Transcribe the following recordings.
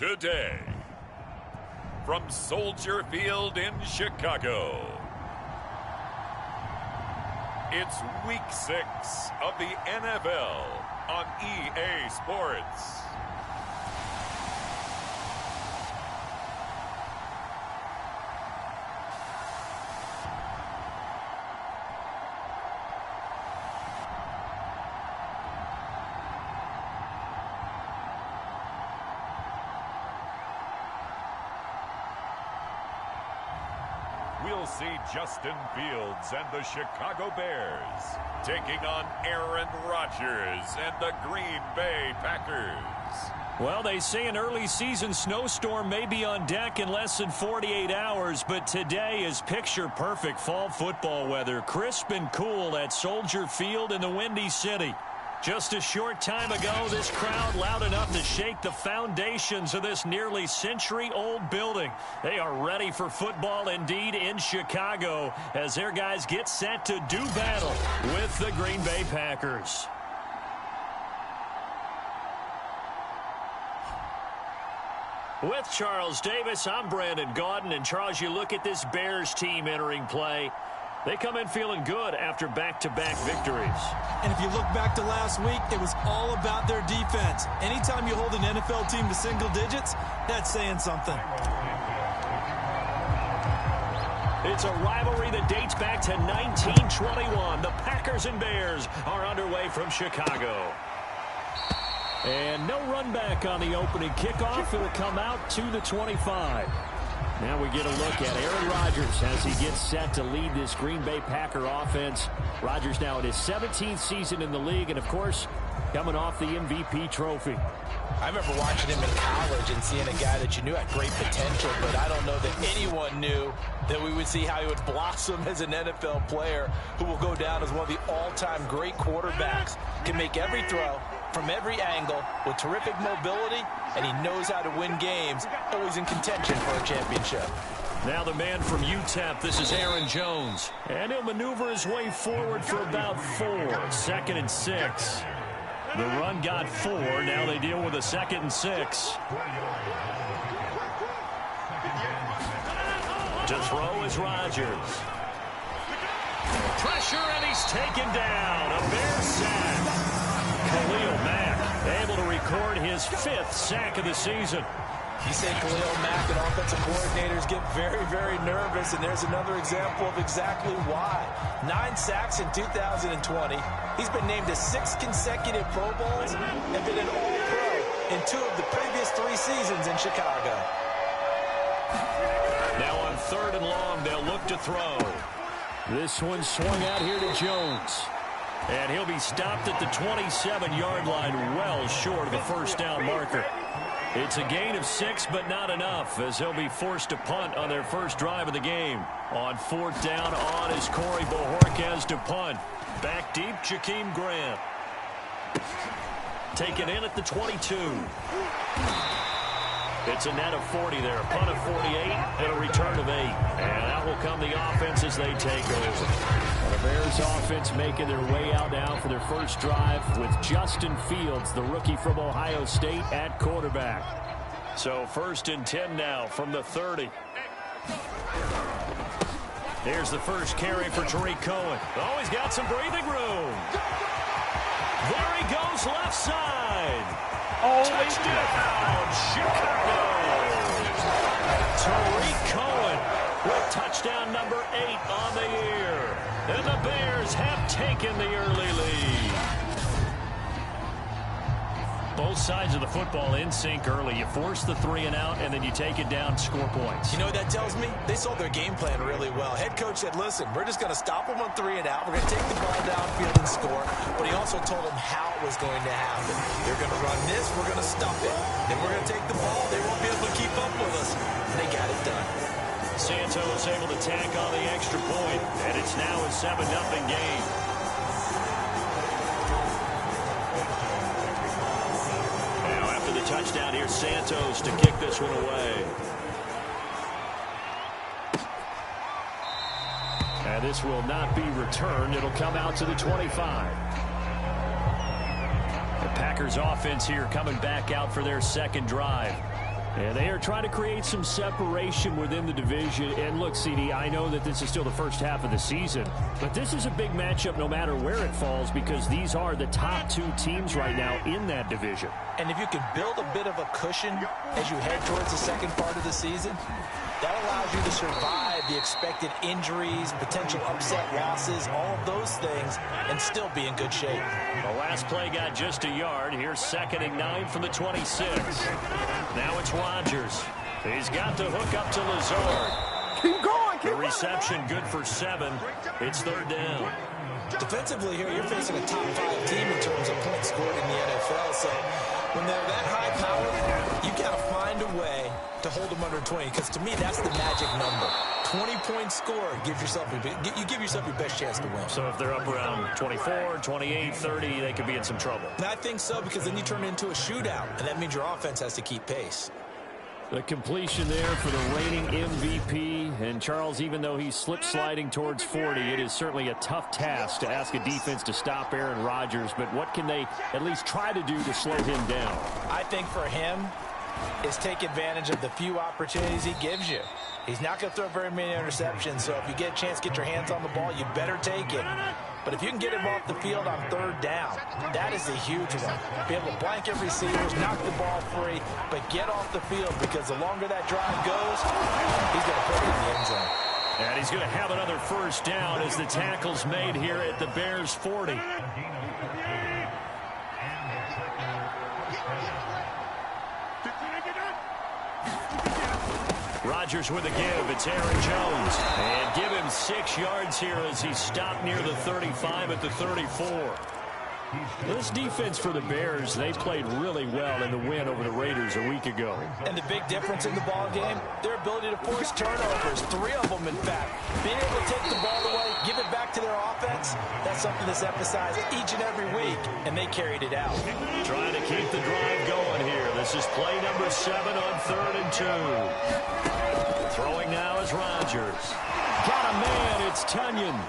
today. From Soldier Field in Chicago, it's Week 6 of the NFL on EA Sports. We'll see Justin Fields and the Chicago Bears taking on Aaron Rodgers and the Green Bay Packers. Well, they say an early season snowstorm may be on deck in less than 48 hours, but today is picture-perfect fall football weather. Crisp and cool at Soldier Field in the Windy City. Just a short time ago, this crowd loud enough to shake the foundations of this nearly century-old building. They are ready for football indeed in Chicago as their guys get set to do battle with the Green Bay Packers. With Charles Davis, I'm Brandon Gaudin. And Charles, you look at this Bears team entering play. They come in feeling good after back-to-back victories. And if you look back to last week, it was all about their defense. Anytime you hold an NFL team to single digits, that's saying something. It's a rivalry that dates back to 1921. The Packers and Bears are underway from Chicago. And no run back on the opening kickoff. It'll come out to the 25. Now we get a look at Aaron Rodgers as he gets set to lead this Green Bay Packer offense. Rodgers now in his 17th season in the league, and of course, coming off the MVP trophy. I remember watching him in college and seeing a guy that you knew had great potential, but I don't know that anyone knew that we would see how he would blossom as an NFL player who will go down as one of the all-time great quarterbacks. Can make every throw from every angle with terrific mobility, and he knows how to win games, always in contention for a championship. Now the man from UTEP, this is Aaron Jones. And he'll maneuver his way forward for about 4. 2nd and 6. The run got 4. Now they deal with a 2nd and 6. To throw is Rodgers. Pressure, and he's taken down. A Bears sack. Khalil Mack able to record his 5th sack of the season. You say Khalil Mack and offensive coordinators get very, very nervous, and there's another example of exactly why. 9 sacks in 2020. He's been named to 6 consecutive Pro Bowls and been an All-Pro in 2 of the previous 3 seasons in Chicago. Now on 3rd and long, they'll look to throw. This one swung out here to Jones. And he'll be stopped at the 27-yard line, well short of the first down marker. It's a gain of 6, but not enough, as they'll be forced to punt on their first drive of the game. On 4th down, on is Corey Bojorquez to punt. Back deep, Jakeem Grant. Taken in at the 22. It's a net of 40 there. A punt of 48 and a return of 8. And out will come the offense as they take over. And the Bears offense making their way out now for their first drive with Justin Fields, the rookie from Ohio State, at quarterback. So 1st and 10 now from the 30. Here's the first carry for Tariq Cohen. Oh, he's got some breathing room. There he goes left side. Oh, touchdown, Chicago! Tariq Cohen with touchdown number 8 on the year. And the Bears have taken the early lead. Both sides of the football in sync early. You force the 3 and out, and then you take it down, score points. You know what that tells me? They saw their game plan really well. Head coach said, listen, we're just going to stop them on 3 and out. We're going to take the ball downfield and score. But he also told them how it was going to happen. They're going to run this. We're going to stop it. Then we're going to take the ball. They won't be able to keep up with us. And they got it done. Santos able to tack on the extra point, and it's now a 7-0 game. Touchdown here, Santos to kick this one away. And this will not be returned. It'll come out to the 25. The Packers offense here coming back out for their second drive. And they are trying to create some separation within the division. And look, CD, I know that this is still the first half of the season, but this is a big matchup no matter where it falls because these are the top two teams right now in that division. And if you can build a bit of a cushion as you head towards the second part of the season, that allows you to survive the expected injuries, potential upset losses, all of those things, and still be in good shape. The last play got just a yard. Here's 2nd and 9 from the 26. Now it's Rodgers. He's got the hook up to Lazard. Keep going. The reception good for 7. It's 3rd down. Defensively here, you're facing a top 5 team in terms of points scored in the NFL. So when they're that high powered, you got to find a way to hold them under 20, because to me, that's the magic number. 20 points scored, you give yourself your best chance to win. So if they're up around 24, 28, 30, they could be in some trouble. And I think so, because then you turn it into a shootout, and that means your offense has to keep pace. The completion there for the reigning MVP. And Charles, even though he's slip-sliding towards 40, it is certainly a tough task to ask a defense to stop Aaron Rodgers. But what can they at least try to do to slow him down? I think for him is take advantage of the few opportunities he gives you. He's not going to throw very many interceptions, so if you get a chance to get your hands on the ball, you better take it. But if you can get him off the field on 3rd down, that is a huge one. Be able to blanket receivers, knock the ball free, but get off the field, because the longer that drive goes, he's going to put it in the end zone. And he's going to have another 1st down as the tackle's made here at the Bears' 40. Rodgers with a give. It's Aaron Jones. And give him 6 yards here as he stopped near the 35 at the 34. This defense for the Bears, they played really well in the win over the Raiders a week ago. And the big difference in the ball game, their ability to force turnovers, 3 of them in fact. Being able to take the ball away, give it back to their offense, that's something that's emphasized each and every week, and they carried it out. Trying to keep the drive going here. This is play number 7 on 3rd and 2. Throwing now is Rodgers. Got a man, it's Tunyon.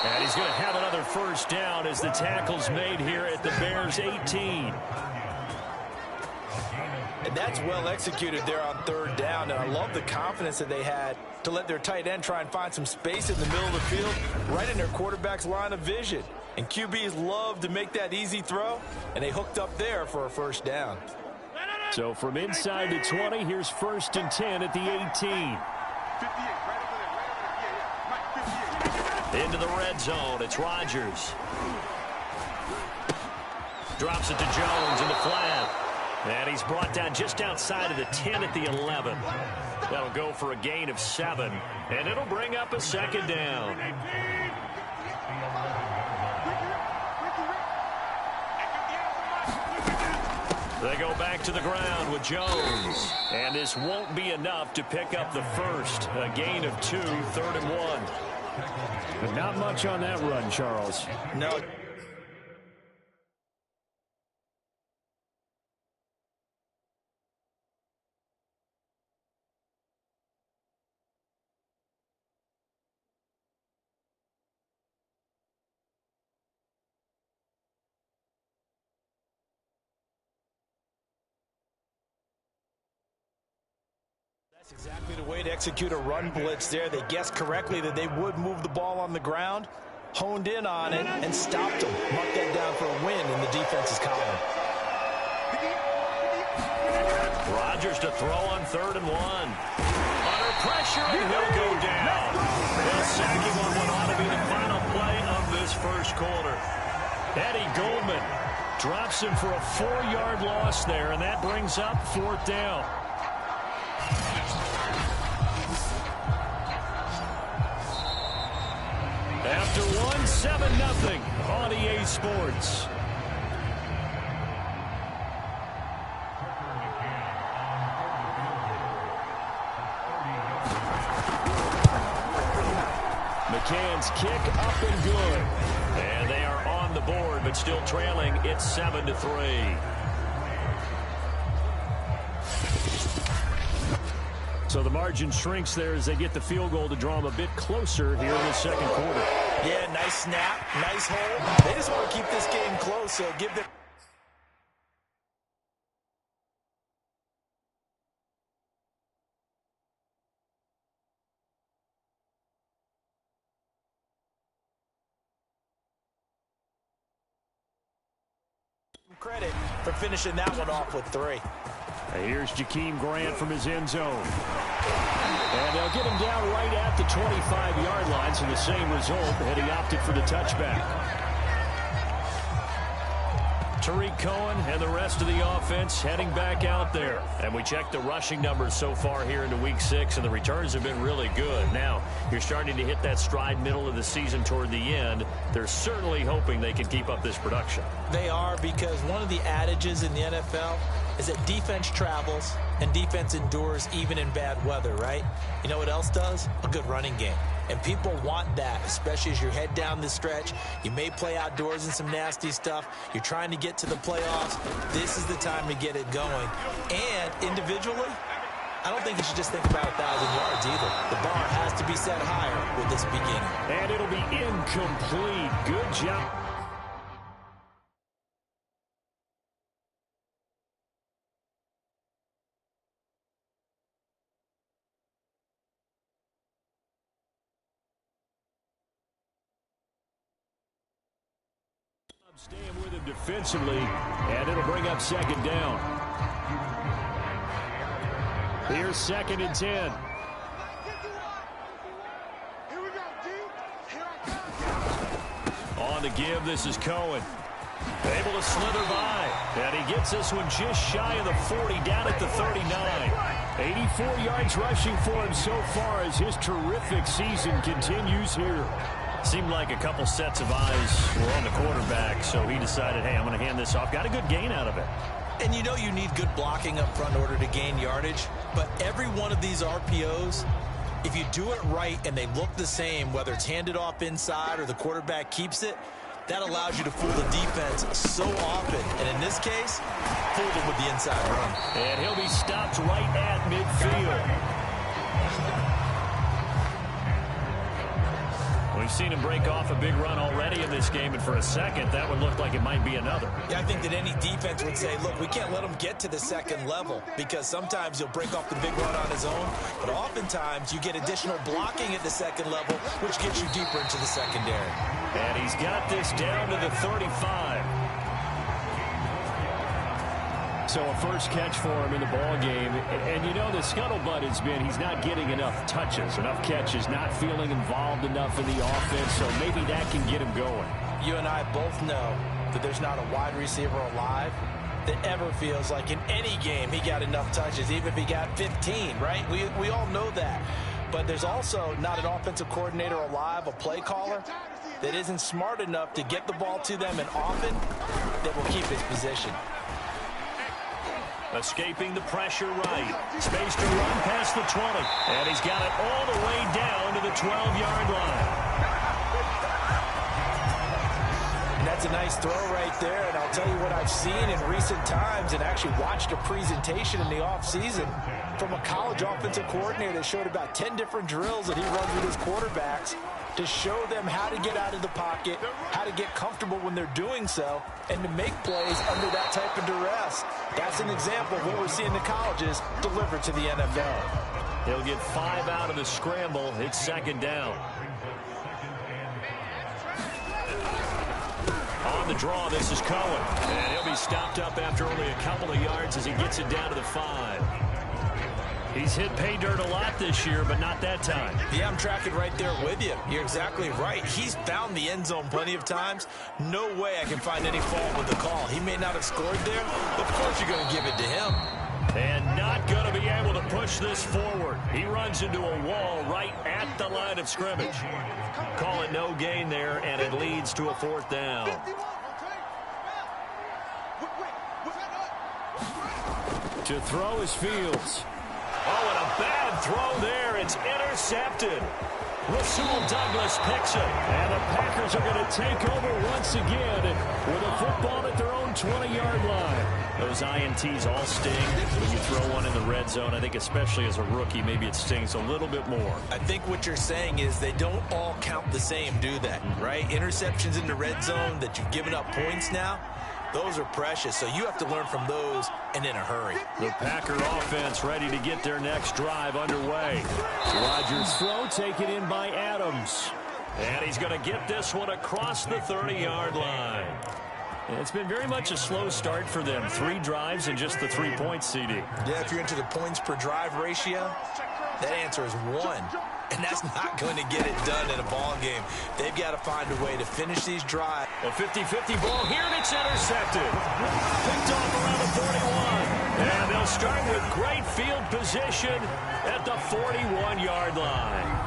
And he's going to have another 1st down as the tackle's made here at the Bears' 18. And that's well executed there on 3rd down. And I love the confidence that they had to let their tight end try and find some space in the middle of the field, right in their quarterback's line of vision. And QBs love to make that easy throw, and they hooked up there for a 1st down. So from inside the 20, here's 1st and 10 at the 18. Into the red zone, it's Rodgers. Drops it to Jones in the flat. And he's brought down just outside of the 10 at the 11. That'll go for a gain of 7. And it'll bring up a 2nd down. They go back to the ground with Jones. And this won't be enough to pick up the 1st. A gain of 2, 3rd and 1. But not much on that run, Charles. No. That's exactly the way to execute a run blitz there. They guessed correctly that they would move the ball on the ground, honed in on it, and stopped them. Mark that down for a win in the defense's column. Rodgers to throw on 3rd and 1. Under pressure, and he'll go down. They'll sack him on what ought to be the final play of this 1st quarter. Eddie Goldman drops him for a 4-yard loss there, and that brings up 4th down. After 1, 7-0 on EA Sports. McCann's kick up and good. And they are on the board, but still trailing. It's 7-3. So the margin shrinks there as they get the field goal to draw them a bit closer here in the 2nd quarter. Yeah, nice snap, nice hold. They just want to keep this game close, so give them credit for finishing that one off with 3. Here's Jakeem Grant from his end zone. And they'll get him down right at the 25-yard line, so the same result, and he opted for the touchback. Tariq Cohen and the rest of the offense heading back out there. And we checked the rushing numbers so far here into Week 6, and the returns have been really good. Now, you're starting to hit that stride middle of the season toward the end. They're certainly hoping they can keep up this production. They are, because one of the adages in the NFL is that defense travels and defense endures even in bad weather, right? You know what else does? A good running game. And people want that, especially as you head down the stretch. You may play outdoors in some nasty stuff. You're trying to get to the playoffs. This is the time to get it going. And individually, I don't think you should just think about 1,000 yards either. The bar has to be set higher with this beginning. And it'll be incomplete. Good job. Staying with him defensively, and it'll bring up 2nd down. Here's 2nd and 10. On the give, this is Cohen. Able to slither by, and he gets this one just shy of the 40, down at the 39. 84 yards rushing for him so far as his terrific season continues here. Seemed like a couple sets of eyes were on the quarterback, so he decided, hey, I'm going to hand this off. Got a good gain out of it. And you know you need good blocking up front in order to gain yardage, but every one of these RPOs, if you do it right and they look the same, whether it's handed off inside or the quarterback keeps it, that allows you to fool the defense so often. And in this case, fool them with the inside run. And he'll be stopped right at midfield. We've seen him break off a big run already in this game, and for a second, that would look like it might be another. Yeah, I think that any defense would say, look, we can't let him get to the 2nd level, because sometimes he'll break off the big run on his own, but oftentimes you get additional blocking at the 2nd level, which gets you deeper into the secondary. And he's got this down to the 35. So a first catch for him in the ball game. And you know the scuttlebutt has been he's not getting enough touches, enough catches, not feeling involved enough in the offense, so maybe that can get him going. You and I both know that there's not a wide receiver alive that ever feels like in any game he got enough touches, even if he got 15, right? We all know that. But there's also not an offensive coordinator alive, a play caller, that isn't smart enough to get the ball to them and often that will keep his position. Escaping the pressure right. Space to run past the 20. And he's got it all the way down to the 12-yard line. And that's a nice throw right there. And I'll tell you what I've seen in recent times and actually watched a presentation in the offseason from a college offensive coordinator that showed about 10 different drills that he runs with his quarterbacks to show them how to get out of the pocket, how to get comfortable when they're doing so, and to make plays under that type of duress. That's an example of what we're seeing the colleges deliver to the NFL. He'll get 5 out of the scramble. It's 2nd down. On the draw, this is Cohen. And he'll be stopped up after only a couple of yards as he gets it down to the 5. He's hit pay dirt a lot this year, but not that time. Yeah, I'm tracking right there with you. You're exactly right. He's found the end zone plenty of times. No way I can find any fault with the call. He may not have scored there. Of course you're going to give it to him. And not going to be able to push this forward. He runs into a wall right at the line of scrimmage. Call it no gain there, and it leads to a 4th down. To throw is Fields. Oh, and a bad throw there. It's intercepted. Rasul Douglas picks it. And the Packers are going to take over once again with a football at their own 20-yard line. Those INTs all sting when you throw one in the red zone. I think especially as a rookie, maybe it stings a little bit more. I think what you're saying is they don't all count the same, do they? Right? Interceptions in the red zone that you've given up points now, those are precious, so you have to learn from those and in a hurry. The Packer offense ready to get their next drive underway. Rodgers' throw taken in by Adams. And he's going to get this one across the 30-yard line. It's been very much a slow start for them. 3 drives and just the 3 points, CD. Yeah, if you're into the points per drive ratio, that answer is 1. And that's not going to get it done in a ball game. They've got to find a way to finish these drives. A 50-50 ball here, and it's intercepted. Picked off around the 41. And they'll start with great field position at the 41-yard line.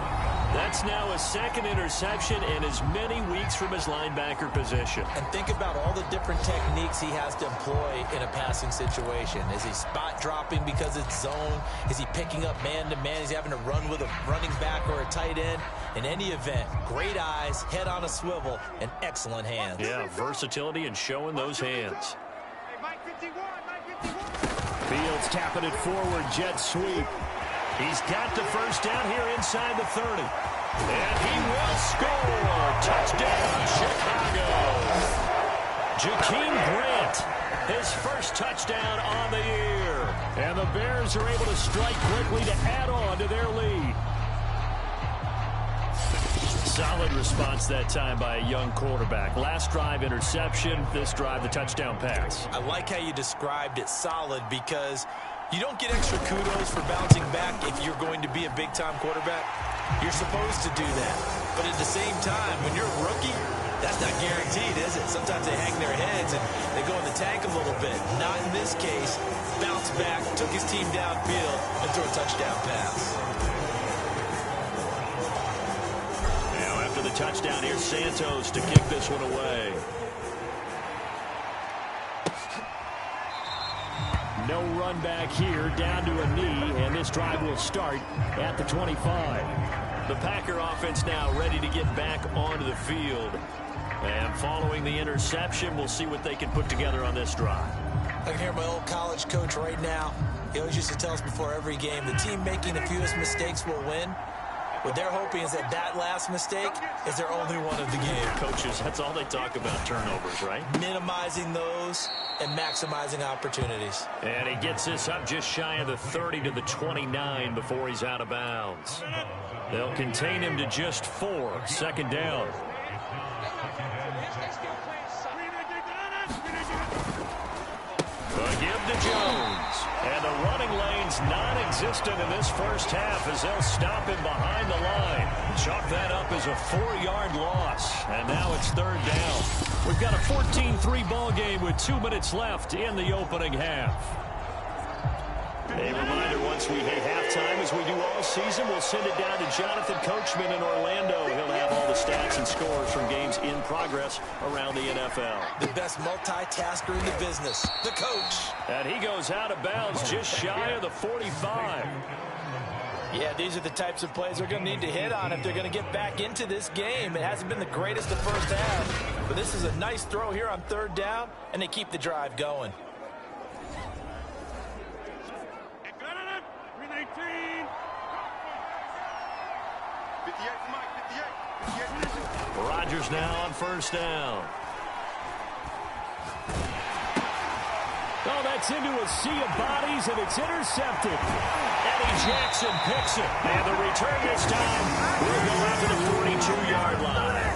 That's now a second interception in as many weeks from his linebacker position. And think about all the different techniques he has to employ in a passing situation. Is he spot dropping because it's zone? Is he picking up man-to-man? Is he having to run with a running back or a tight end? In any event, great eyes, head on a swivel, and excellent hands. Yeah, versatility and showing those hands. Fields tapping it forward, jet sweep. He's got the first down here inside the 30. And he will score. Touchdown, Chicago. Jakeem Grant, his first touchdown on the year. And the Bears are able to strike quickly to add on to their lead. Solid response that time by a young quarterback. Last drive, interception. This drive, the touchdown pass. I like how you described it, solid, because you don't get extra kudos for bouncing back if you're going to be a big-time quarterback. You're supposed to do that. But at the same time, when you're a rookie, that's not guaranteed, is it? Sometimes they hang their heads and they go in the tank a little bit. Not in this case. Bounced back, took his team downfield, and threw a touchdown pass. Now after the touchdown, here's Santos to kick this one away. No run back here, down to a knee, and this drive will start at the 25. The Packer offense now ready to get back onto the field. And following the interception, we'll see what they can put together on this drive. I can hear my old college coach right now. He always used to tell us before every game, the team making the fewest mistakes will win. What they're hoping is that that last mistake is their only one of the game. Coaches, that's all they talk about, turnovers, right? Minimizing those and maximizing opportunities. And he gets this up just shy of the 30 to the 29 before he's out of bounds. They'll contain him to just 4. Second down. The give to Jones. And the running lane's non-existent in this first half as they'll stop him behind the line. Chalk that up as a 4-yard loss. And now it's third down. We've got a 14-3 ball game with 2 minutes left in the opening half. A reminder, once we hit halftime, as we do all season, we'll send it down to Jonathan Coachman in Orlando. He'll have all the stats and scores from games in progress around the NFL. The best multitasker in the business, the coach. And he goes out of bounds just shy of the 45. Yeah, these are the types of plays they're going to need to hit on if they're going to get back into this game. It hasn't been the greatest the first half, but this is a nice throw here on third down, and they keep the drive going. Rodgers now on first down. Oh, that's into a sea of bodies, and it's intercepted. Eddie Jackson picks it. And the return this time will go out to the 42-yard line.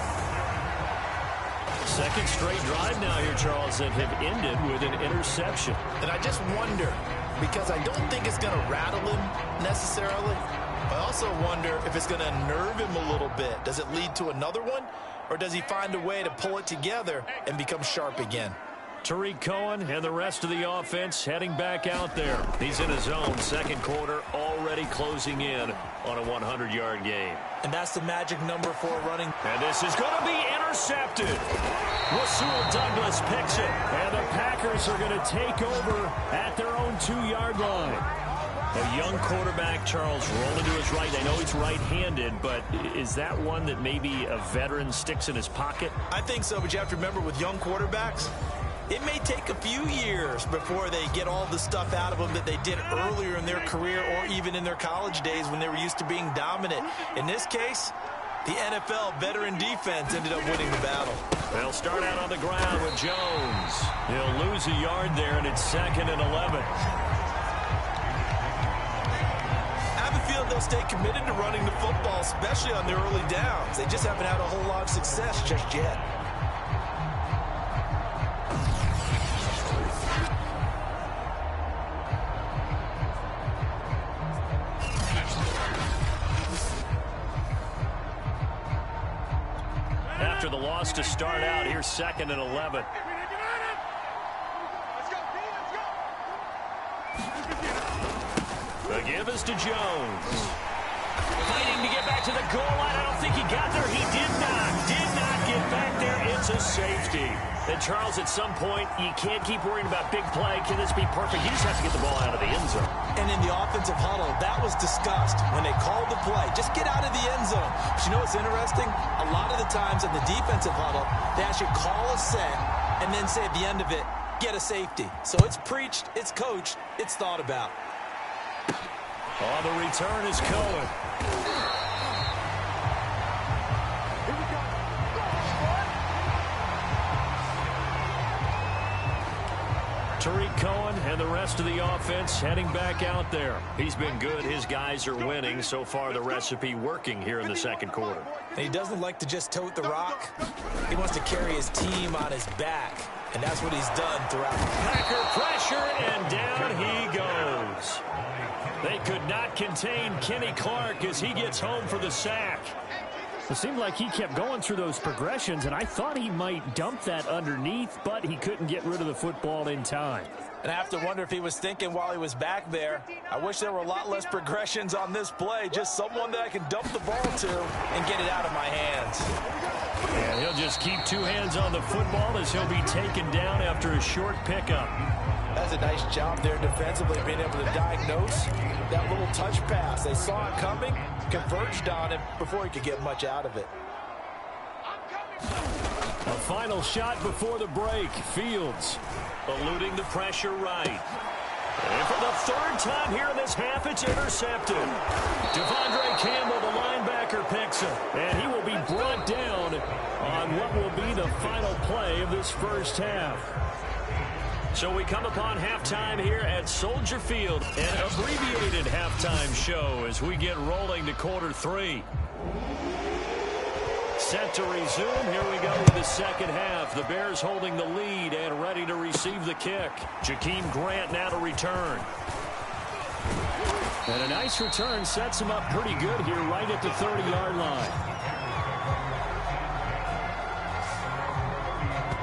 Second straight drive now here, Charles, that have ended with an interception. And I just wonder, because I don't think it's going to rattle him necessarily. I also wonder if it's going to unnerve him a little bit. Does it lead to another one? Or does he find a way to pull it together and become sharp again? Tariq Cohen and the rest of the offense heading back out there. He's in his own second quarter, already closing in on a 100-yard game. And that's the magic number for running. And this is going to be intercepted. Rasul Douglas picks it. And the Packers are going to take over at their own 2-yard line. A young quarterback, Charles, rolling to his right. I know he's right-handed, but is that one that maybe a veteran sticks in his pocket? I think so, but you have to remember with young quarterbacks, it may take a few years before they get all the stuff out of them that they did earlier in their career or even in their college days when they were used to being dominant. In this case, the NFL veteran defense ended up winning the battle. They'll start out on the ground with Jones. He'll lose a yard there, and it's 2nd and 11. They'll stay committed to running the football, especially on their early downs. They just haven't had a whole lot of success just yet. after the loss to start out. Here's 2nd and 11. The give is to Jones. Fighting to get back to the goal line. I don't think he got there. He did not get back there. It's a safety. And, Charles, at some point, you can't keep worrying about big play. Can this be perfect? You just have to get the ball out of the end zone. And in the offensive huddle, that was discussed when they called the play. Just get out of the end zone. But you know what's interesting? A lot of the times in the defensive huddle, they actually call a set and then say at the end of it, get a safety. So it's preached, it's coached, it's thought about. On the return is Cohen. Tariq Cohen and the rest of the offense heading back out there. He's been good. His guys are winning. So far, the recipe working here in the second quarter. And he doesn't like to just tote the rock. He wants to carry his team on his back. And that's what he's done throughout. Packer pressure, and down he goes. They could not contain Kenny Clark as he gets home for the sack. It seemed like he kept going through those progressions, and I thought he might dump that underneath, but he couldn't get rid of the football in time. And I have to wonder if he was thinking while he was back there, I wish there were a lot less progressions on this play, just someone that I can dump the ball to and get it out of my hands. And he'll just keep 2 hands on the football as he'll be taken down after a short pickup. That's a nice job there defensively, being able to diagnose that little touch pass. They saw it coming, converged on him before he could get much out of it. A final shot before the break. Fields eluding the pressure right. And for the 3rd time here in this half, it's intercepted. Devondre Campbell, the linebacker, picks it. And he will be brought down on what will be the final play of this first half. So we come upon halftime here at Soldier Field, an abbreviated halftime show as we get rolling to quarter 3. Set to resume. Here we go to the second half. The Bears holding the lead and ready to receive the kick. Jakeem Grant now to return. And a nice return sets him up pretty good here right at the 30-yard line.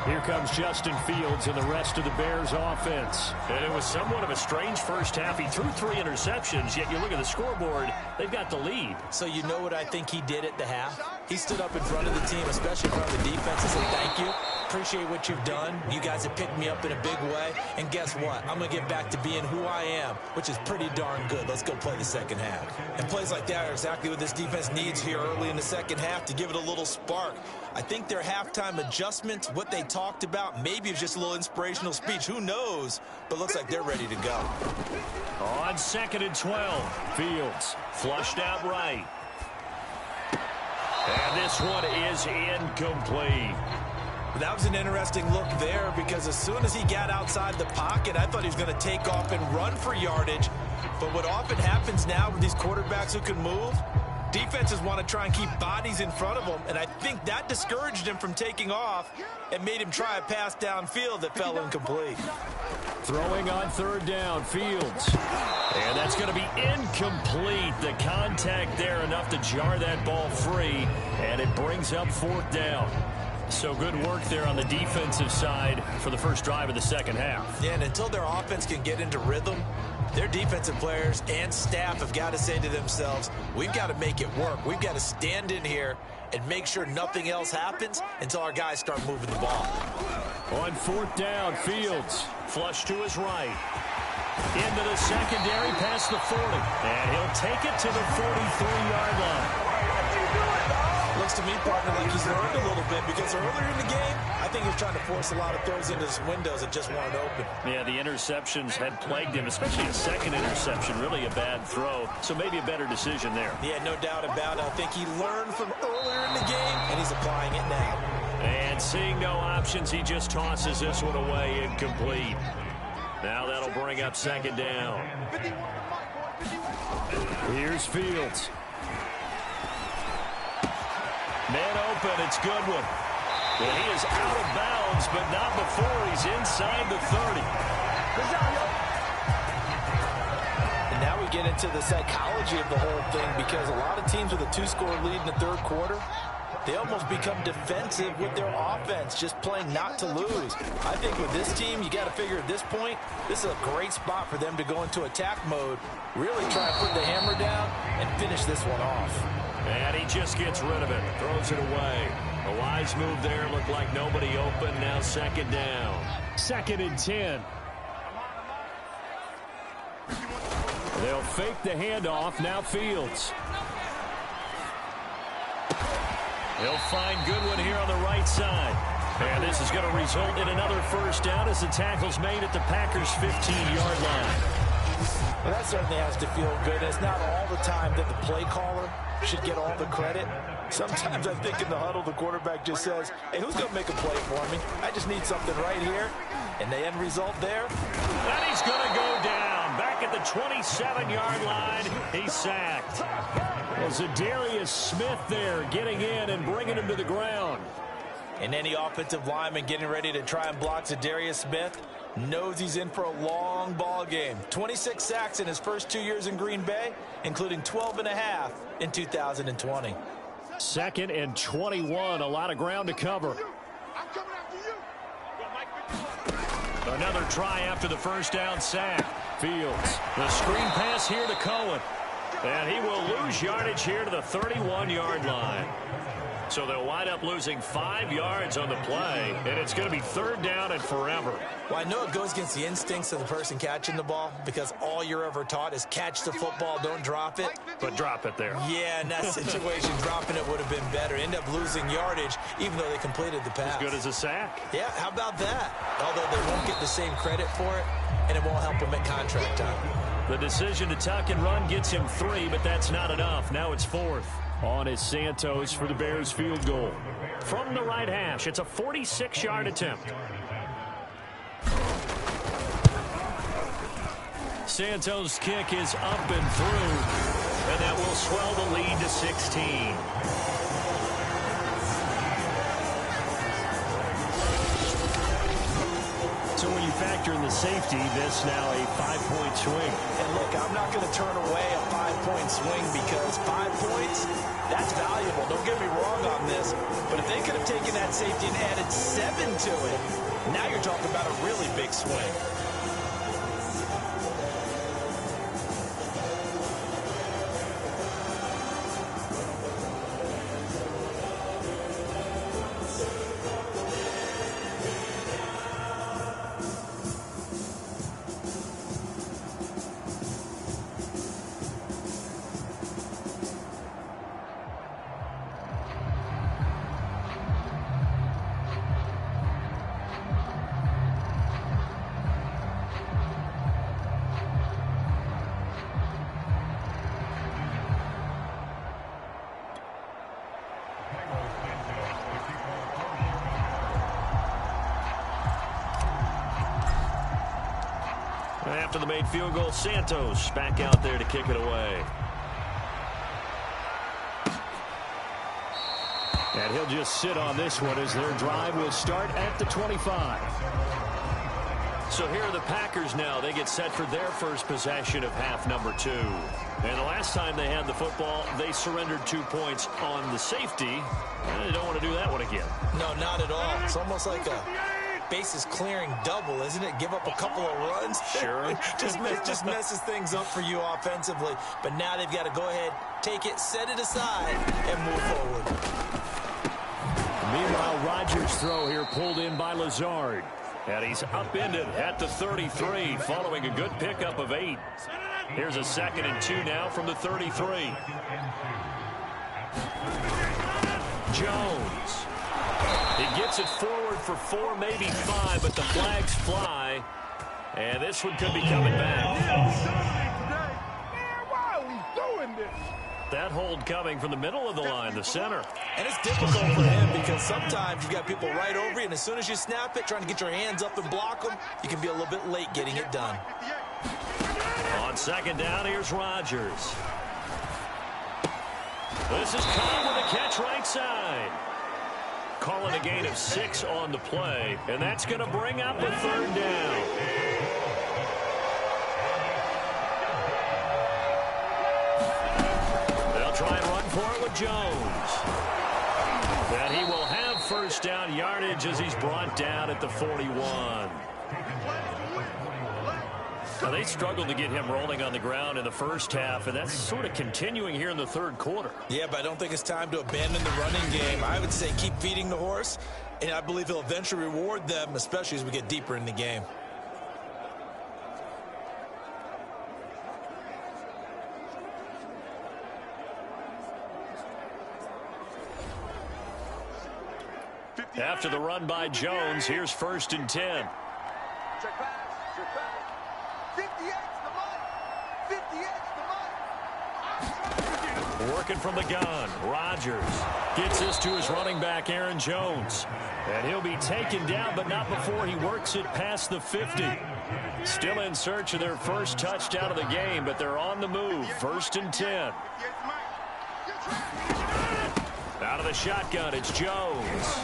Here comes Justin Fields and the rest of the Bears offense. And it was somewhat of a strange first half. He threw 3 interceptions, yet you look at the scoreboard, they've got the lead. So you know what I think he did at the half? He stood up in front of the team, especially in front of the defense, and said, thank you. Appreciate what you've done. You guys have picked me up in a big way. And guess what? I'm going to get back to being who I am, which is pretty darn good. Let's go play the second half. And plays like that are exactly what this defense needs here early in the second half to give it a little spark. I think their halftime adjustments, what they talked about, maybe it's just a little inspirational speech. Who knows? But looks like they're ready to go. On 2nd and 12, Fields flushed out right. And this one is incomplete. That was an interesting look there because as soon as he got outside the pocket, I thought he was going to take off and run for yardage. But what often happens now with these quarterbacks who can move, defenses want to try and keep bodies in front of them, and I think that discouraged him from taking off and made him try a pass downfield that fell incomplete. Throwing on 3rd down, Fields. And that's going to be incomplete. The contact there enough to jar that ball free, and it brings up 4th down. So good work there on the defensive side for the first drive of the second half. Yeah, and until their offense can get into rhythm, their defensive players and staff have got to say to themselves, we've got to make it work. We've got to stand in here and make sure nothing else happens until our guys start moving the ball. On 4th down, Fields flush to his right. Into the secondary past the 40. And he'll take it to the 43-yard line. Looks to me, partner, like he's learned a little bit because earlier in the game, I think he was trying to force a lot of throws into his windows that just weren't open. Yeah, the interceptions had plagued him, especially a second interception, really a bad throw. So maybe a better decision there. Yeah, no doubt about it. I think he learned from earlier in the game, and he's applying it now. And seeing no options, he just tosses this one away incomplete. Now that'll bring up 2nd down. Here's Fields. Man open, it's Goodwin. Well, he is out of bounds, but not before he's inside the 30. And now we get into the psychology of the whole thing because a lot of teams with a 2-score lead in the 3rd quarter, they almost become defensive with their offense, just playing not to lose. I think with this team, you got to figure at this point, this is a great spot for them to go into attack mode, really try to put the hammer down and finish this one off. And he just gets rid of it, throws it away. A wise move there, looked like nobody open, now second down. 2nd and 10. They'll fake the handoff, now Fields. He'll find Goodwin here on the right side. And this is going to result in another first down as the tackle's made at the Packers' 15-yard line. Well, that certainly has to feel good. It's not all the time that the play caller should get all the credit. Sometimes I think in the huddle, the quarterback just says, hey, who's going to make a play for me? I just need something right here. And the end result there. And he's going to go down. Back at the 27-yard line, he's sacked. Well, Zadarius Smith there getting in and bringing him to the ground. And any offensive lineman getting ready to try and block Zadarius Smith knows he's in for a long ball game. 26 sacks in his first 2 years in Green Bay, including 12.5 in 2020. 2nd and 21, a lot of ground to cover. Another try after the first down sack. Fields, the screen pass here to Cohen. And he will lose yardage here to the 31-yard line. So they'll wind up losing 5 yards on the play, and it's going to be 3rd down and forever. Well, I know it goes against the instincts of the person catching the ball because all you're ever taught is catch the football, don't drop it. But drop it there. Yeah, in that situation, dropping it would have been better. End up losing yardage, even though they completed the pass. As good as a sack. Yeah, how about that? Although they won't get the same credit for it, and it won't help them at contract time. The decision to tuck and run gets him 3, but that's not enough. Now it's 4th. On is Santos for the Bears field goal. From the right hash, it's a 46-yard attempt. Santos' kick is up and through, and that will swell the lead to 16. So when you factor in the safety, this now a 5-point swing. And look, I'm not going to turn away a 5-point swing because 5 points, that's valuable. Don't get me wrong on this. But if they could have taken that safety and added 7 to it, now you're talking about a really big swing. After the made field goal, Santos back out there to kick it away. And he'll just sit on this one as their drive will start at the 25. So here are the Packers now. They get set for their first possession of half number 2. And the last time they had the football, they surrendered 2 points on the safety. And they don't want to do that one again. No, not at all. It's almost like a bases clearing double, isn't it? Give up a couple of runs. Sure. just messes things up for you offensively. But now they've got to go ahead, take it, set it aside, and move forward. Meanwhile, Rodgers' throw here pulled in by Lazard. And he's upended at the 33 following a good pickup of 8. Here's a 2nd and 2 now from the 33. Jones. He gets it forward for 4, maybe 5, but the flags fly. And this one could be coming back. Why are we doing this? That hold coming from the middle of the line, the center. And it's difficult for him because sometimes you've got people right over you, and as soon as you snap it, trying to get your hands up and block them, you can be a little bit late getting it done. On 2nd down, here's Rodgers. This is Cobb with a catch right side. Calling a gain of 6 on the play, and that's going to bring up a 3rd down. They'll try and run for it with Jones. And he will have first down yardage as he's brought down at the 41. Now, they struggled to get him rolling on the ground in the first half, and that's sort of continuing here in the third quarter. Yeah, but I don't think it's time to abandon the running game. I would say keep feeding the horse, and I believe he'll eventually reward them, especially as we get deeper in the game. After the run by Jones, here's 1st and 10. Check pass. 58's the money. 58's the money. Working from the gun, Rodgers gets this to his running back, Aaron Jones. And he'll be taken down, but not before he works it past the 50. Still in search of their first touchdown of the game, but they're on the move. 1st and 10. Out of the shotgun, it's Jones.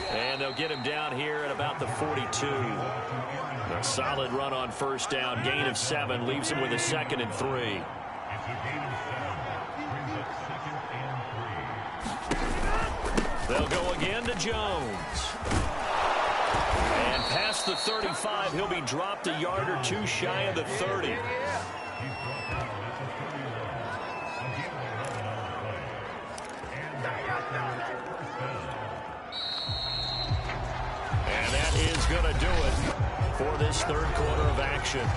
And they'll get him down here at about the 42. A solid run on first down. Gain of 7 leaves him with a 2nd and 3. They'll go again to Jones. And past the 35, he'll be dropped a yard or two shy of the 30. And that is going to do it for this third quarter of action.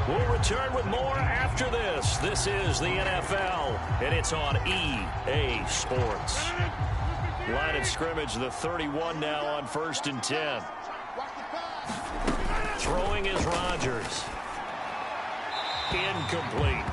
We'll return with more after this. This is the NFL, and it's on EA Sports. Line of scrimmage, the 31 now on 1st and 10. Throwing is Rodgers. Incomplete.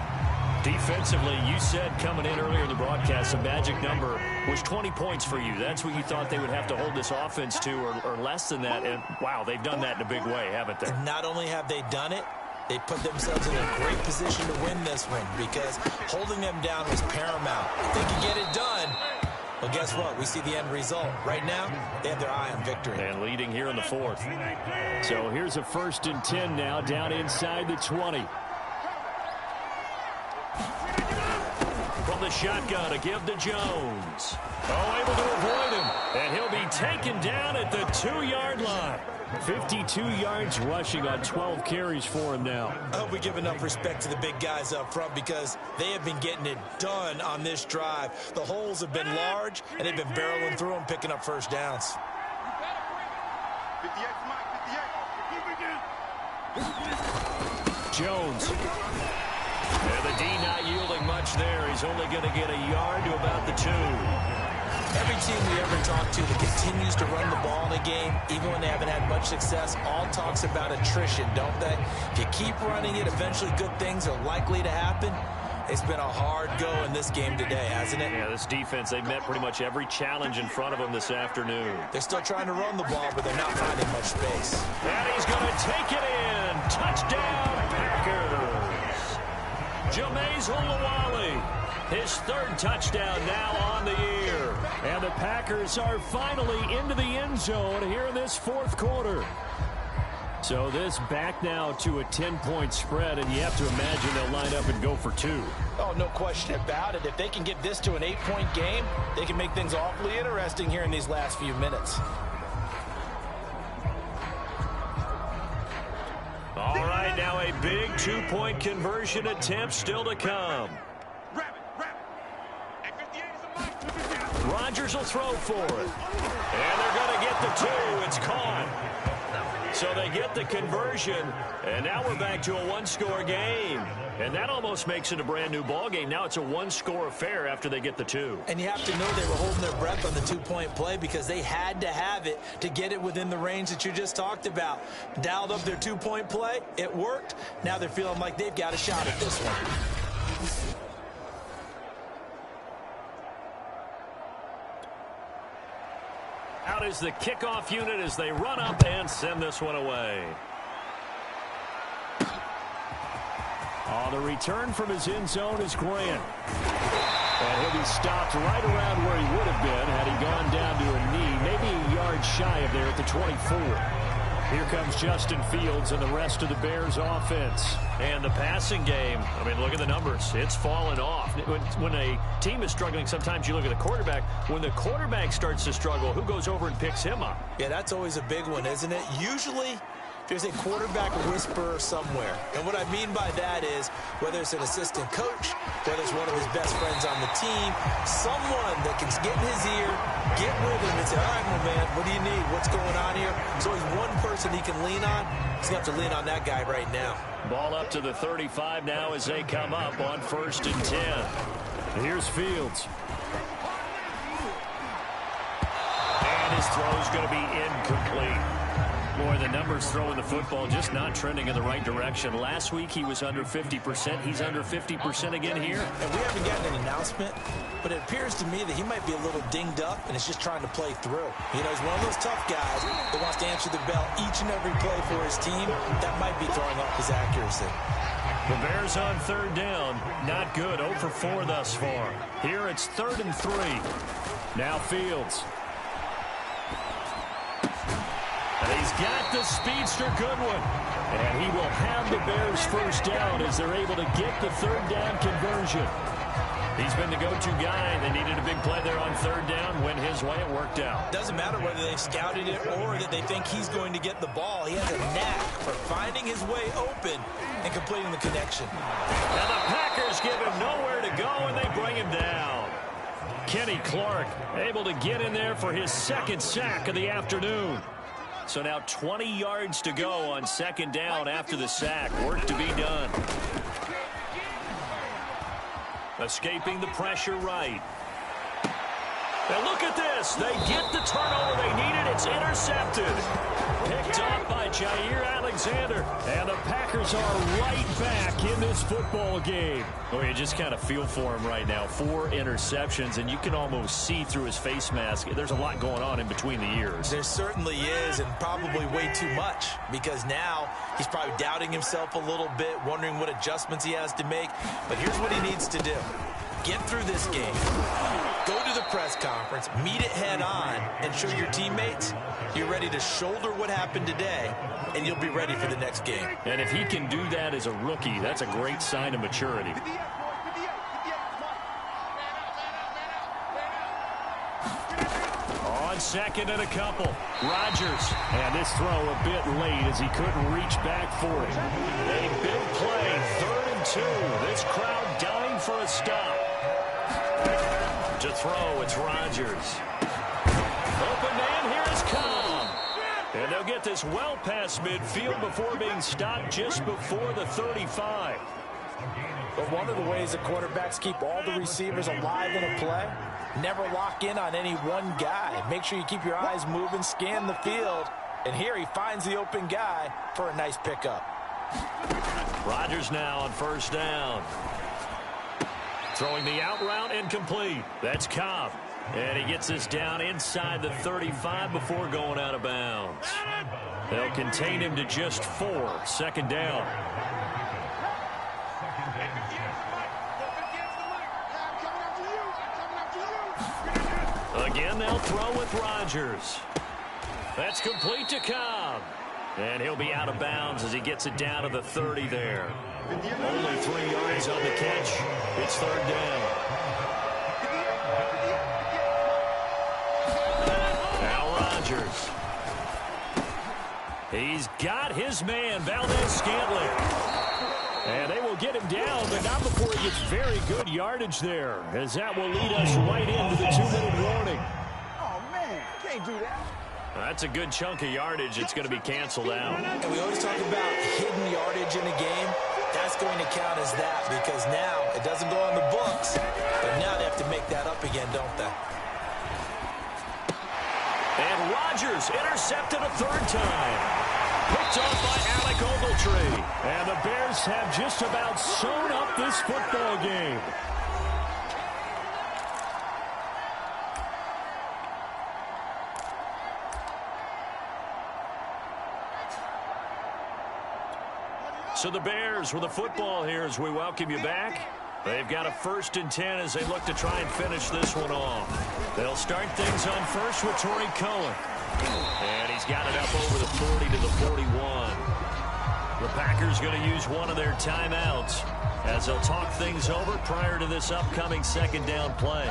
Defensively, you said coming in earlier in the broadcast, the magic number was 20 points for you. That's what you thought they would have to hold this offense to, or less than that. And, wow, they've done that in a big way, haven't they? Not only have they done it, they put themselves in a great position to win this one because holding them down was paramount. If they could get it done, well, guess what? We see the end result. Right now, they have their eye on victory. And leading here in the 4th. So here's a 1st and 10 now down inside the 20. From the shotgun, a give to Jones. Oh, able to avoid him. And he'll be taken down at the 2-yard line. 52 yards rushing on 12 carries for him now. I hope we give enough respect to the big guys up front because they have been getting it done on this drive. The holes have been large, and they've been barreling through them, picking up first downs. 58's Mike. Jones. And the D not yielding much there. He's only going to get a yard to about the 2. Every team we ever talk to that continues to run the ball in a game, even when they haven't had much success, all talks about attrition, don't they? If you keep running it, eventually good things are likely to happen. It's been a hard go in this game today, hasn't it? Yeah, this defense, they met pretty much every challenge in front of them this afternoon. They're still trying to run the ball, but they're not finding much space. And he's going to take it in. Touchdown, Packers. Jamize Olawale, his 3rd touchdown now on the year. And the Packers are finally into the end zone here in this 4th quarter. So this back now to a 10-point spread, and you have to imagine they'll line up and go for 2. Oh, no question about it. If they can get this to an 8-point game, they can make things awfully interesting here in these last few minutes. All right, now a big 2-point conversion attempt still to come. Rodgers will throw for it. And they're going to get the 2. It's caught. So they get the conversion, and now we're back to a 1-score game. And that almost makes it a brand-new ball game. Now it's a 1-score affair after they get the 2. And you have to know they were holding their breath on the 2-point play because they had to have it to get it within the range that you just talked about. Dialed up their 2-point play. It worked. Now they're feeling like they've got a shot at this one. Out is the kickoff unit as they run up and send this one away. On the return from his end zone is Grant. And he'll be stopped right around where he would have been had he gone down to a knee, maybe a yard shy of there at the 24. Here comes Justin Fields and the rest of the Bears offense. And the passing game, I mean, look at the numbers. It's fallen off. When a team is struggling, sometimes you look at the quarterback. When the quarterback starts to struggle, who goes over and picks him up? Yeah, that's always a big one, isn't it? Usually, there's a quarterback whisperer somewhere. And what I mean by that is, whether it's an assistant coach, whether it's one of his best friends on the team, someone that can get in his ear, get with him and say, all right, my man, what do you need? What's going on here? There's always one person he can lean on. He's going to have to lean on that guy right now. Ball up to the 35 now as they come up on 1st and 10. Here's Fields. And his throw is going to be incomplete. Boy, the numbers throwing the football just not trending in the right direction. Last week he was under 50%. He's under 50% again here. And we haven't gotten an announcement, but it appears to me that he might be a little dinged up and is just trying to play through. You know, he's one of those tough guys that wants to answer the bell each and every play for his team. That might be throwing off his accuracy. The Bears on 3rd down. Not good. 0 for 4 thus far. Here it's 3rd and 3. Now Fields. And he's got the speedster Goodwin. And he will have the Bears 1st down as they're able to get the 3rd down conversion. He's been the go-to guy. They needed a big play there on 3rd down. Went his way, it worked out. Doesn't matter whether they scouted it or that they think he's going to get the ball. He has a knack for finding his way open and completing the connection. And the Packers give him nowhere to go, and they bring him down. Kenny Clark able to get in there for his 2nd sack of the afternoon. So now 20 yards to go on 2nd down after the sack. Work to be done. Escaping the pressure right. And look at this. They get the turnover they needed. It's intercepted. Picked up by Jair Alexander. And the Packers are right back in this football game. Oh, you just kind of feel for him right now. 4 interceptions, and you can almost see through his face mask. There's a lot going on in between the ears. There certainly is, and probably way too much, because now he's probably doubting himself a little bit, wondering what adjustments he has to make. But here's what he needs to do. Get through this game. Go to the press conference, meet it head on, and show your teammates you're ready to shoulder what happened today, and you'll be ready for the next game. And if he can do that as a rookie, that's a great sign of maturity. On 2nd and a couple, Rodgers. And this throw a bit late as he couldn't reach back for it. A big play, 3rd and 2. This crowd dying for a stop. To throw, it's Rodgers. Open man, here is Cobb. And they'll get this well past midfield before being stopped just before the 35. But one of the ways the quarterbacks keep all the receivers alive in a play, never lock in on any one guy. Make sure you keep your eyes moving, scan the field, and here he finds the open guy for a nice pickup. Rodgers now on 1st down. Throwing the out route incomplete. That's Cobb. And he gets this down inside the 35 before going out of bounds. They'll contain him to just 4. 2nd down. Again, they'll throw with Rodgers. That's complete to Cobb. And he'll be out of bounds as he gets it down to the 30 there. Only 3 yards on the catch. It's 3rd down. Now Rodgers. He's got his man, Valdez-Scantling. And they will get him down, but not before he gets very good yardage there, as that will lead us right into the 2-minute warning. Oh, man, can't do that. That's a good chunk of yardage. It's going to be canceled out. And we always talk about hidden yardage in a game. That's going to count as that, because now it doesn't go on the books, but now they have to make that up again, don't they? And Rodgers intercepted a 3rd time. Picked off by Alec Ogletree. And the Bears have just about sewn up this football game. So the Bears with the football here as we welcome you back. They've got a 1st and 10 as they look to try and finish this one off. They'll start things on first with Torrey Cohen. And he's got it up over the 40 to the 41. The Packers going to use one of their timeouts as they'll talk things over prior to this upcoming second down play.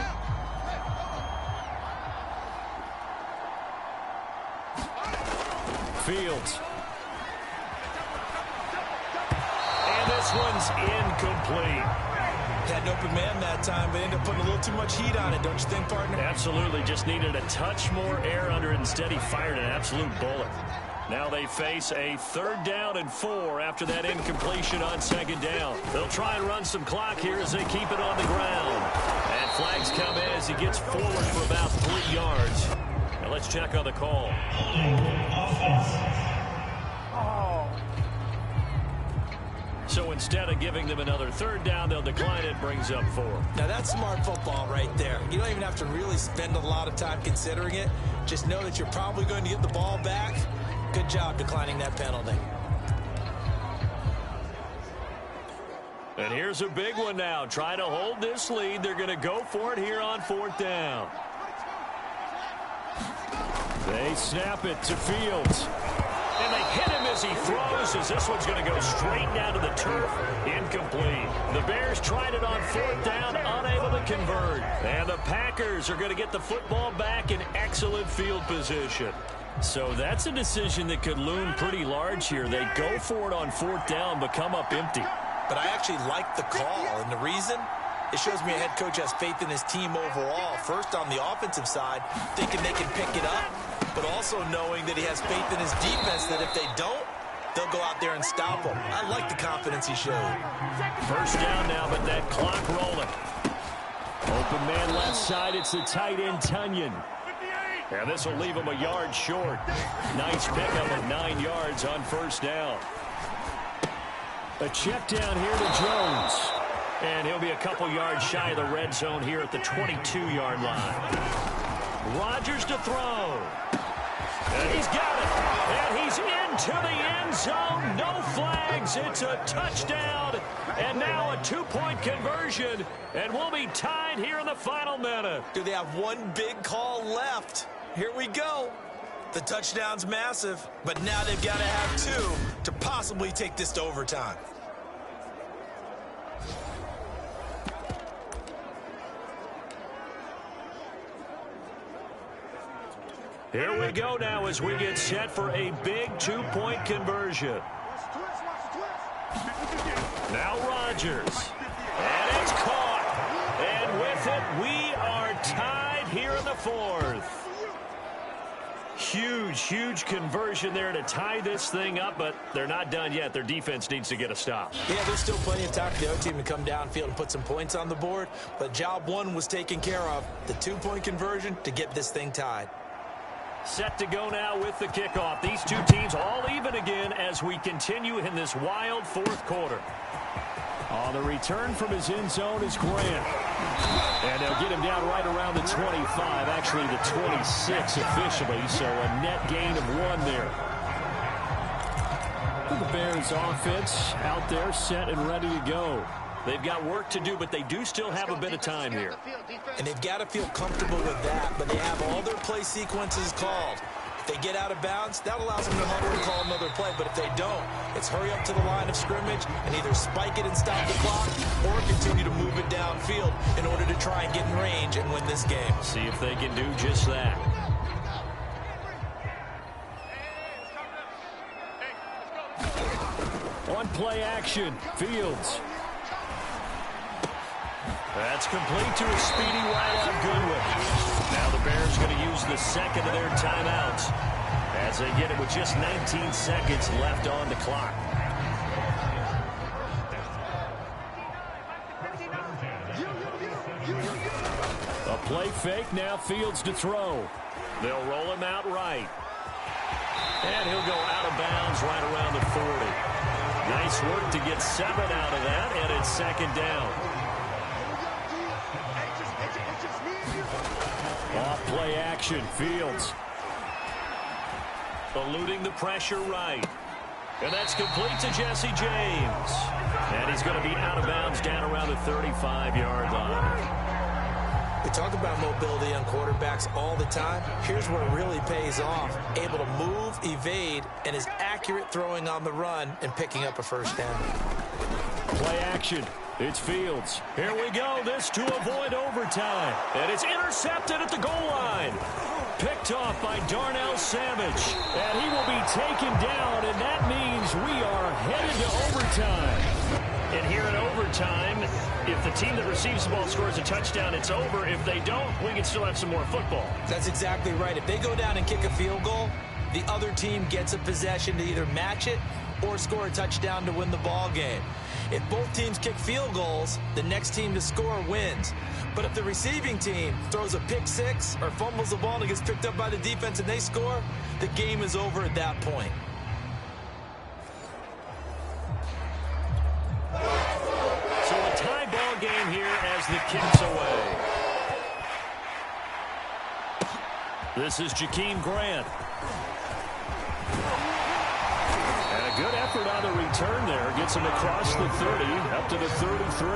Fields. And this one's incomplete. Had an open man that time, but ended up putting a little too much heat on it, don't you think, partner? Absolutely. Just needed a touch more air under it. Instead, he fired an absolute bullet. Now they face a 3rd down and 4 after that incompletion on 2nd down. They'll try and run some clock here as they keep it on the ground. And flags come in as he gets forward for about 3 yards. Now let's check on the call. So instead of giving them another 3rd down, they'll decline it, brings up 4. Now that's smart football right there. You don't even have to really spend a lot of time considering it. Just know that you're probably going to get the ball back. Good job declining that penalty. And here's a big one now. Trying to hold this lead. They're going to go for it here on 4th down. They snap it to Fields. And they hit him as he throws, as this one's going to go straight down to the turf. Incomplete. The Bears tried it on 4th down, unable to convert. And the Packers are going to get the football back in excellent field position. So that's a decision that could loom pretty large here. They go for it on 4th down, but come up empty. But I actually like the call, and the reason? It shows me a head coach has faith in his team overall. First, on the offensive side, thinking they can pick it up, but also knowing that he has faith in his defense that if they don't, they'll go out there and stop him. I like the confidence he showed. 1st down now, but that clock rolling. Open man left side, it's the tight end, Tunyon. And this will leave him a yard short. Nice pickup of 9 yards on 1st down. A check down here to Jones. And he'll be a couple yards shy of the red zone here at the 22-yard line. Rodgers to throw. And he's got it. And he's into the end zone. No flags. It's a touchdown. And now a 2-point conversion. And we'll be tied here in the final minute. Do they have one big call left? Here we go. The touchdown's massive, but now they've got to have 2 to possibly take this to overtime. Here we go now as we get set for a big 2-point conversion. Now Rodgers. And it's caught. And with it, we are tied here in the 4th. Huge conversion there to tie this thing up, but they're not done yet. Their defense needs to get a stop. Yeah, there's still plenty of time for the other team to come downfield and put some points on the board, but job 1 was taken care of. The 2-point conversion to get this thing tied. Set to go now with the kickoff. These two teams all even again as we continue in this wild 4th quarter. On the return from his end zone is Grant. And they'll get him down right around the 25, actually the 26 officially, so a net gain of 1 there. The Bears offense out there set and ready to go. They've got work to do, but they do still have a bit of time here. And they've got to feel comfortable with that, but they have all their play sequences called. If they get out of bounds, that allows them to huddle and call another play, but if they don't, it's hurry up to the line of scrimmage and either spike it and stop the clock or continue to move it downfield in order to try and get in range and win this game. See if they can do just that. On play action, Fields. That's complete to a speedy wide out Goodwin. Now the Bears going to use the second of their timeouts as they get it with just 19 seconds left on the clock. A play fake, now Fields to throw. They'll roll him out right. And he'll go out of bounds right around the 40. Nice work to get 7 out of that, and it's 2nd down. Off play action, Fields. Eluding the pressure right. And that's complete to Jesse James. And he's going to be out of bounds down around the 35-yard line. We talk about mobility on quarterbacks all the time. Here's where it really pays off. Able to move, evade, and is accurate throwing on the run and picking up a first down. Play action. It's Fields. Here we go. This to avoid overtime. And it's intercepted at the goal line. Picked off by Darnell Savage. And he will be taken down, and that means we are headed to overtime. And here in overtime, if the team that receives the ball scores a touchdown, it's over. If they don't, we can still have some more football. That's exactly right. If they go down and kick a field goal, the other team gets a possession to either match it or score a touchdown to win the ball game. If both teams kick field goals, the next team to score wins. But if the receiving team throws a pick six or fumbles the ball and it gets picked up by the defense and they score, the game is over at that point. So a tie ball game here as the kick's away. This is Jakeem Grant. And a good effort on the return there. Gets him across the 30, up to the 33.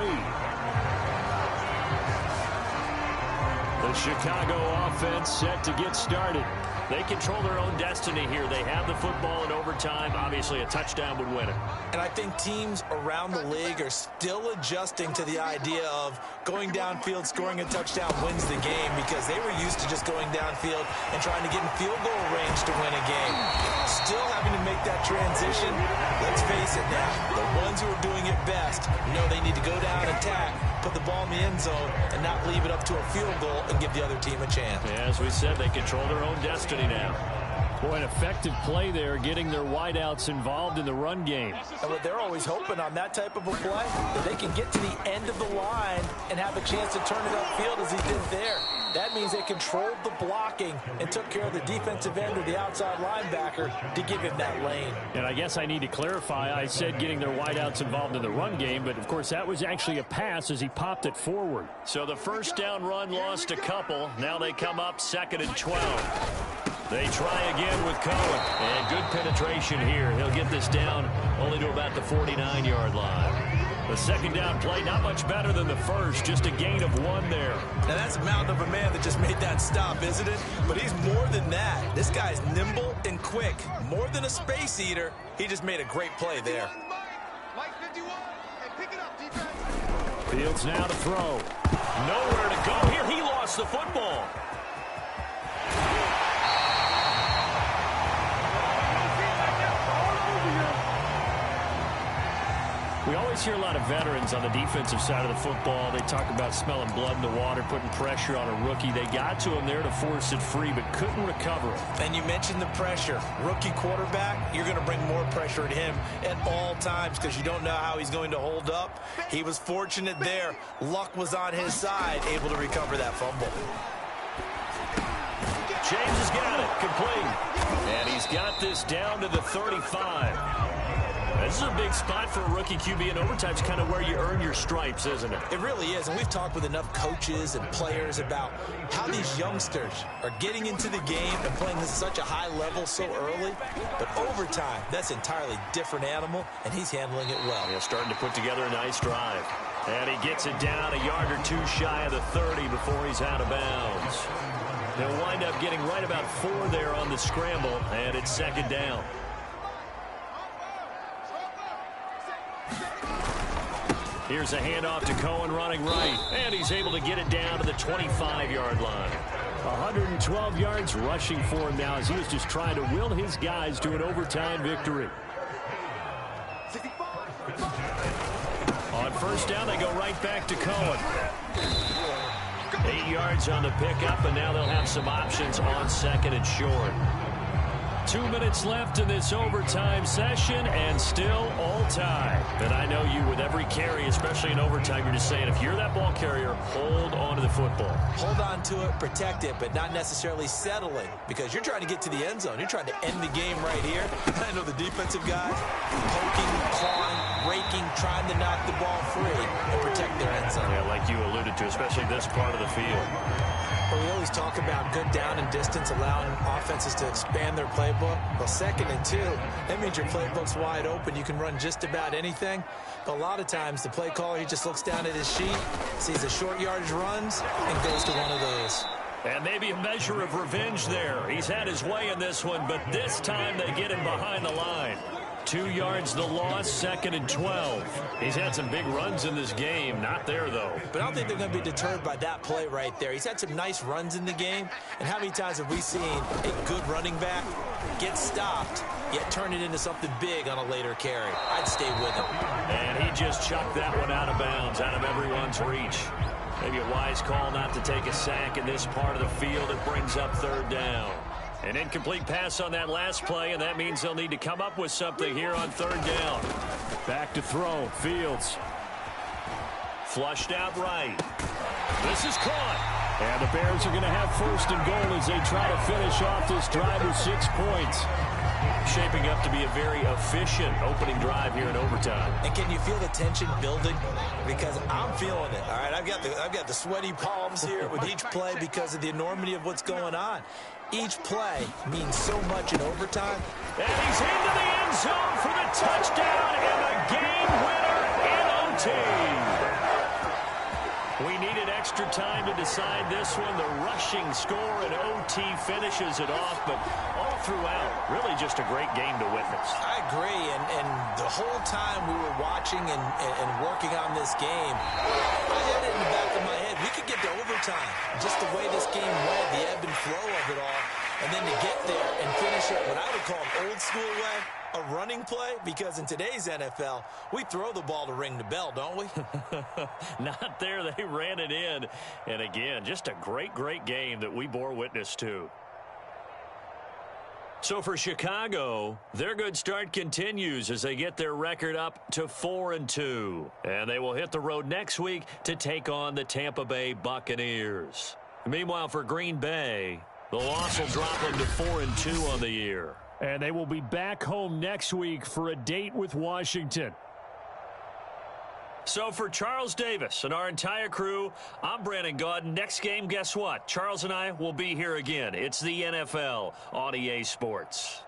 The Chicago offense set to get started. They control their own destiny here. They have the football in overtime. Obviously, a touchdown would win it. And I think teams around the league are still adjusting to the idea of going downfield, scoring a touchdown wins the game, because they were used to just going downfield and trying to get in field goal range to win a game. Still having to make that transition. Let's face it now, the ones who are doing it best know they need to go down, attack, put the ball in the end zone, and not leave it up to a field goal and give the other team a chance. Yeah, as we said, they control their own destiny now. Boy, an effective play there, getting their wideouts involved in the run game. And what they're always hoping on that type of a play, that they can get to the end of the line and have a chance to turn it upfield as he did there. That means they controlled the blocking and took care of the defensive end or the outside linebacker to give him that lane. And I guess I need to clarify, I said getting their wideouts involved in the run game, but of course that was actually a pass as he popped it forward. So the first down run lost a couple. Now they come up 2nd and 12. They try again with Cohen. And good penetration here. He'll get this down only to about the 49-yard line. The second down play, not much better than the first. Just a gain of 1 there. Now that's a mountain of a man that just made that stop, isn't it? But he's more than that. This guy's nimble and quick. More than a space eater. He just made a great play there. Fields now to throw. Nowhere to go here. He lost the football. We always hear a lot of veterans on the defensive side of the football. They talk about smelling blood in the water, putting pressure on a rookie. They got to him there to force it free, but couldn't recover it. And you mentioned the pressure. Rookie quarterback, you're going to bring more pressure at him at all times because you don't know how he's going to hold up. He was fortunate there. Luck was on his side, able to recover that fumble. James has got it, complete. And he's got this down to the 35. This is a big spot for a rookie QB, and overtime's kind of where you earn your stripes, isn't it? It really is, and we've talked with enough coaches and players about how these youngsters are getting into the game and playing this at such a high level so early. But overtime, that's an entirely different animal, and he's handling it well. Yeah, starting to put together a nice drive. And he gets it down a yard or 2 shy of the 30 before he's out of bounds. They'll wind up getting right about 4 there on the scramble, and it's 2nd down. Here's a handoff to Cohen running right, and he's able to get it down to the 25-yard line. 112 yards rushing for him now as he was just trying to will his guys to an overtime victory. On first down, they go right back to Cohen. 8 yards on the pickup, and now they'll have some options on 2nd and short. 2 minutes left in this overtime session, and still all tie. And I know you, with every carry, especially in overtime, you're just saying, if you're that ball carrier, hold on to the football. Hold on to it, protect it, but not necessarily settling, because you're trying to get to the end zone. You're trying to end the game right here. I know the defensive guys poking, clawing, raking, trying to knock the ball free and protect their end zone. Yeah, like you alluded to, especially this part of the field. Well, we always talk about good down and distance, allowing offenses to expand their playbook. Well, 2nd and 2, that means your playbook's wide open. You can run just about anything. But a lot of times, the play caller, he just looks down at his sheet, sees the short yardage runs, and goes to one of those. And maybe a measure of revenge there. He's had his way in this one, but this time they get him behind the line. 2 yards the loss, 2nd and 12. He's had some big runs in this game. Not there, though. But I don't think they're going to be deterred by that play right there. He's had some nice runs in the game. And how many times have we seen a good running back get stopped, yet turn it into something big on a later carry? I'd stay with him. And he just chucked that one out of bounds, out of everyone's reach. Maybe a wise call not to take a sack in this part of the field. It brings up 3rd down. An incomplete pass on that last play, and that means they'll need to come up with something here on 3rd down. Back to throw. Fields. Flushed out right. This is caught. And the Bears are going to have 1st and goal as they try to finish off this drive with 6 points. Shaping up to be a very efficient opening drive here in overtime. And can you feel the tension building? Because I'm feeling it. All right, I've got the sweaty palms here with each play because of the enormity of what's going on. Each play means so much in overtime. And he's into the end zone for the touchdown and the game winner in OT. We needed extra time to decide this one. The rushing score in OT finishes it off, but all throughout, really just a great game to witness. I agree, and the whole time we were watching and working on this game, I had it in the back of my head. We could get to overtime. Just the way this game went, the ebb and flow of it all, and then to get there and finish it what I would call an old school way, a running play, because in today's NFL, we throw the ball to ring the bell, don't we? Not there. They ran it in. And again, just a great, great game that we bore witness to. So for Chicago, their good start continues as they get their record up to 4-2. And they will hit the road next week to take on the Tampa Bay Buccaneers. Meanwhile, for Green Bay, the loss will drop them to 4-2 on the year. And they will be back home next week for a date with Washington. So for Charles Davis and our entire crew, I'm Brandon Gaudin. Next game, guess what? Charles and I will be here again. It's the NFL on EA Sports.